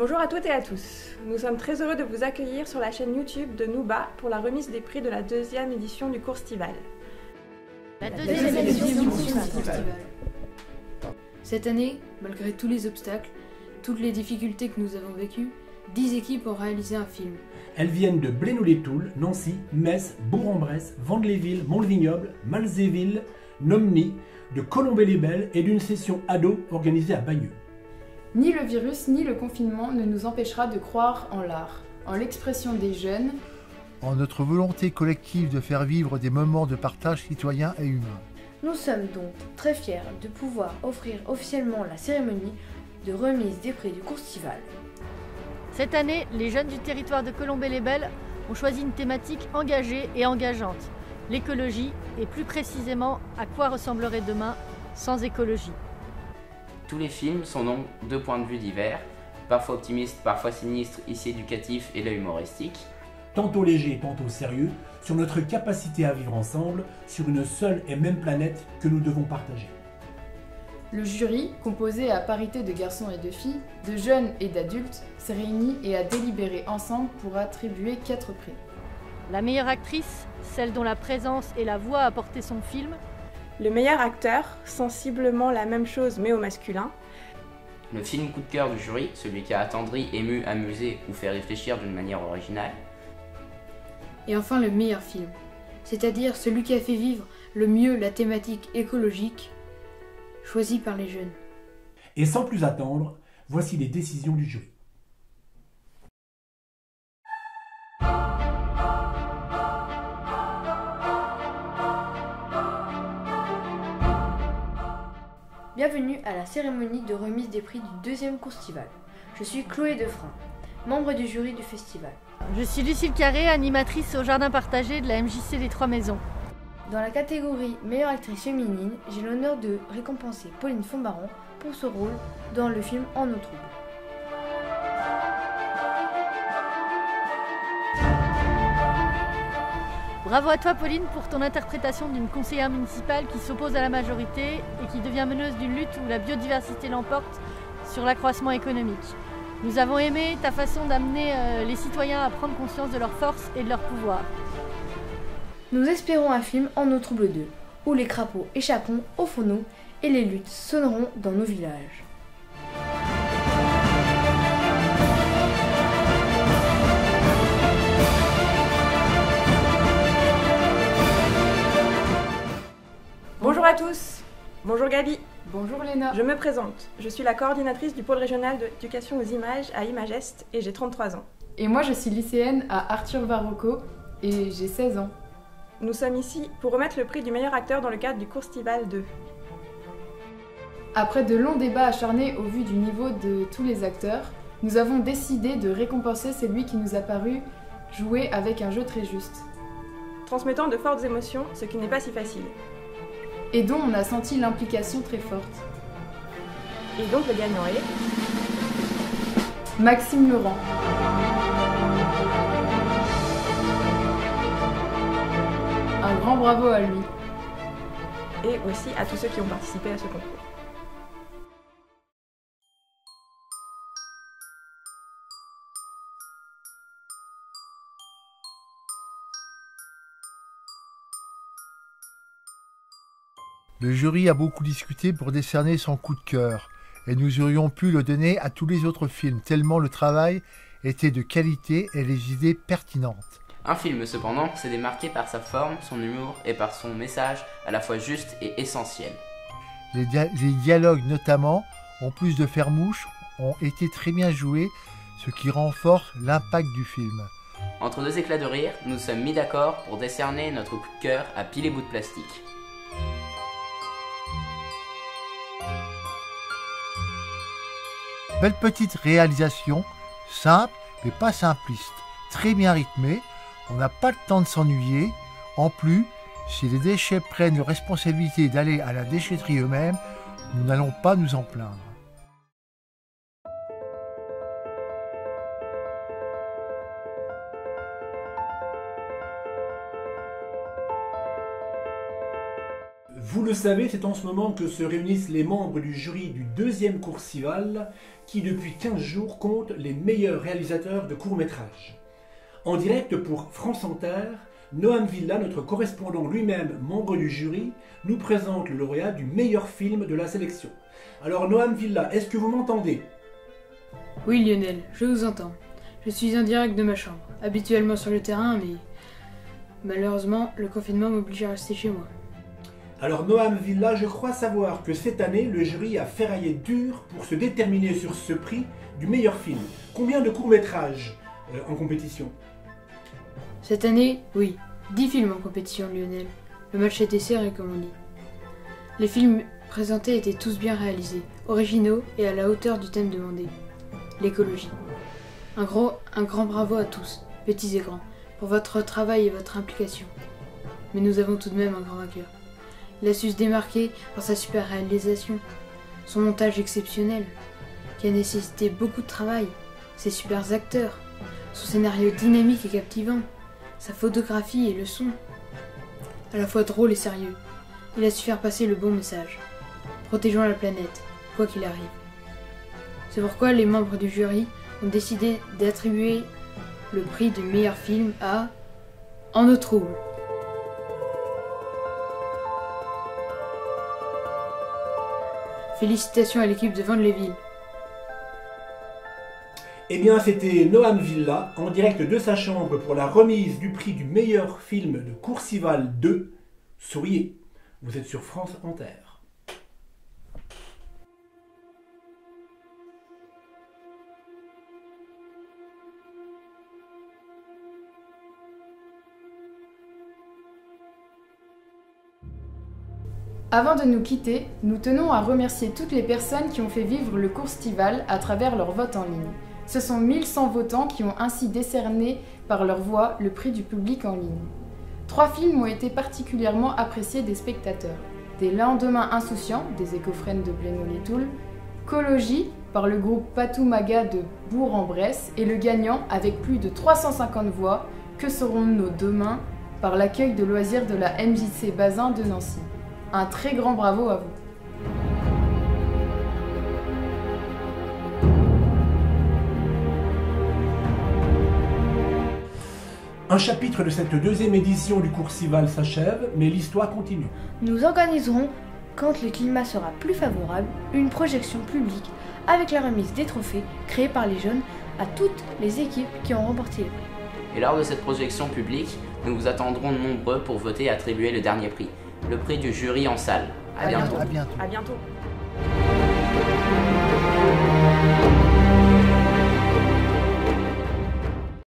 Bonjour à toutes et à tous. Nous sommes très heureux de vous accueillir sur la chaîne YouTube de Nouba pour la remise des prix de la deuxième édition du Courstival. La deuxième édition du Courstival. Cette année, malgré tous les obstacles, toutes les difficultés que nous avons vécues, 10 équipes ont réalisé un film. Elles viennent de Blénou-les-Toules, Nancy, Metz, Bourg-en-Bresse, Vandeléville, Mont-le-Vignoble, Malzéville, Nomny, de Colombey-les-Belles et d'une session ado organisée à Bagneux. Ni le virus ni le confinement ne nous empêchera de croire en l'art, en l'expression des jeunes, en notre volonté collective de faire vivre des moments de partage citoyen et humain. Nous sommes donc très fiers de pouvoir offrir officiellement la cérémonie de remise des prix du Courstival. Cette année, les jeunes du territoire de Colombey-les-Belles ont choisi une thématique engagée et engageante, l'écologie et plus précisément à quoi ressemblerait demain sans écologie. Tous les films sont donc deux points de vue divers, parfois optimistes, parfois sinistres, ici éducatifs et là humoristique. Tantôt léger, tantôt sérieux, sur notre capacité à vivre ensemble sur une seule et même planète que nous devons partager. Le jury, composé à parité de garçons et de filles, de jeunes et d'adultes, s'est réuni et a délibéré ensemble pour attribuer 4 prix. La meilleure actrice, celle dont la présence et la voix a porté son film. Le meilleur acteur, sensiblement la même chose mais au masculin. Le film coup de cœur du jury, celui qui a attendri, ému, amusé ou fait réfléchir d'une manière originale. Et enfin le meilleur film, c'est-à-dire celui qui a fait vivre le mieux la thématique écologique, choisie par les jeunes. Et sans plus attendre, voici les décisions du jury. Bienvenue à la cérémonie de remise des prix du deuxième Courstival. Je suis Chloé Defrein, membre du jury du festival. Je suis Lucille Carré, animatrice au jardin partagé de la MJC des Trois Maisons. Dans la catégorie meilleure actrice féminine, j'ai l'honneur de récompenser Pauline Fonbaron pour ce rôle dans le film En eau trouble. Bravo à toi Pauline pour ton interprétation d'une conseillère municipale qui s'oppose à la majorité et qui devient meneuse d'une lutte où la biodiversité l'emporte sur l'accroissement économique. Nous avons aimé ta façon d'amener les citoyens à prendre conscience de leurs forces et de leur pouvoir. Nous espérons un film En eau trouble 2, où les crapauds échapperont au phono et les luttes sonneront dans nos villages. Bonjour à tous. Bonjour Gabi. Bonjour Léna. Je me présente. Je suis la coordinatrice du pôle régional d'éducation aux images à Imagest et j'ai 33 ans. Et moi je suis lycéenne à Arthur Varocco et j'ai 16 ans. Nous sommes ici pour remettre le prix du meilleur acteur dans le cadre du Courstival 2. Après de longs débats acharnés au vu du niveau de tous les acteurs, nous avons décidé de récompenser celui qui nous a paru jouer avec un jeu très juste. Transmettant de fortes émotions, ce qui n'est pas si facile. Et dont on a senti l'implication très forte. Et donc le gagnant est... Maxime Laurent. Un grand bravo à lui. Et aussi à tous ceux qui ont participé à ce concours. Le jury a beaucoup discuté pour décerner son coup de cœur, et nous aurions pu le donner à tous les autres films, tellement le travail était de qualité et les idées pertinentes. Un film cependant s'est démarqué par sa forme, son humour et par son message à la fois juste et essentiel. Les dialogues notamment, en plus de faire mouche, ont été très bien joués, ce qui renforce l'impact du film. Entre deux éclats de rire, nous sommes mis d'accord pour décerner notre coup de cœur à Pile et Bout de Plastique. Belle petite réalisation, simple mais pas simpliste, très bien rythmée, on n'a pas le temps de s'ennuyer. En plus, si les déchets prennent la responsabilité d'aller à la déchetterie eux-mêmes, nous n'allons pas nous en plaindre. Vous le savez, c'est en ce moment que se réunissent les membres du jury du 2e Coursival qui depuis 15 jours compte les meilleurs réalisateurs de courts-métrages. En direct pour France Inter, Noam Villa, notre correspondant lui-même, membre du jury, nous présente le lauréat du meilleur film de la sélection. Alors Noam Villa, est-ce que vous m'entendez? Oui Lionel, je vous entends. Je suis en direct de ma chambre, habituellement sur le terrain, mais malheureusement, le confinement m'oblige à rester chez moi. Alors Noam Villa, je crois savoir que cette année, le jury a ferraillé dur pour se déterminer sur ce prix du meilleur film. Combien de courts-métrages en compétition? Cette année, oui, 10 films en compétition Lionel. Le match était serré comme on dit. Les films présentés étaient tous bien réalisés, originaux et à la hauteur du thème demandé. L'écologie. Un grand bravo à tous, petits et grands, pour votre travail et votre implication. Mais nous avons tout de même un grand vainqueur. Il a su se démarquer par sa super réalisation, son montage exceptionnel, qui a nécessité beaucoup de travail, ses super acteurs, son scénario dynamique et captivant, sa photographie et le son. À la fois drôle et sérieux, il a su faire passer le bon message. Protégeons la planète, quoi qu'il arrive. C'est pourquoi les membres du jury ont décidé d'attribuer le prix du meilleur film à En eau trouble. Félicitations à l'équipe de Vandeléville. Eh bien, c'était Noam Villa, en direct de sa chambre pour la remise du prix du meilleur film de Coursival 2. Souriez, vous êtes sur France Inter. Avant de nous quitter, nous tenons à remercier toutes les personnes qui ont fait vivre le Courstival à travers leur vote en ligne. Ce sont 1100 votants qui ont ainsi décerné par leur voix le prix du public en ligne. 3 films ont été particulièrement appréciés des spectateurs. Des Lendemains insouciants, des écofrènes de Blénod-les-Toules, Cologie par le groupe Patou Maga de Bourg-en-Bresse et le gagnant avec plus de 350 voix, Que seront nos demain par l'accueil de loisirs de la MJC Bazin de Nancy. Un très grand bravo à vous. Un chapitre de cette 2e édition du Coursival s'achève, mais l'histoire continue. Nous organiserons, quand le climat sera plus favorable, une projection publique avec la remise des trophées créés par les jeunes à toutes les équipes qui ont remporté le prix. Et lors de cette projection publique, nous vous attendrons nombreux pour voter et attribuer le dernier prix, le prix du jury en salle. À bientôt. À bientôt. À bientôt.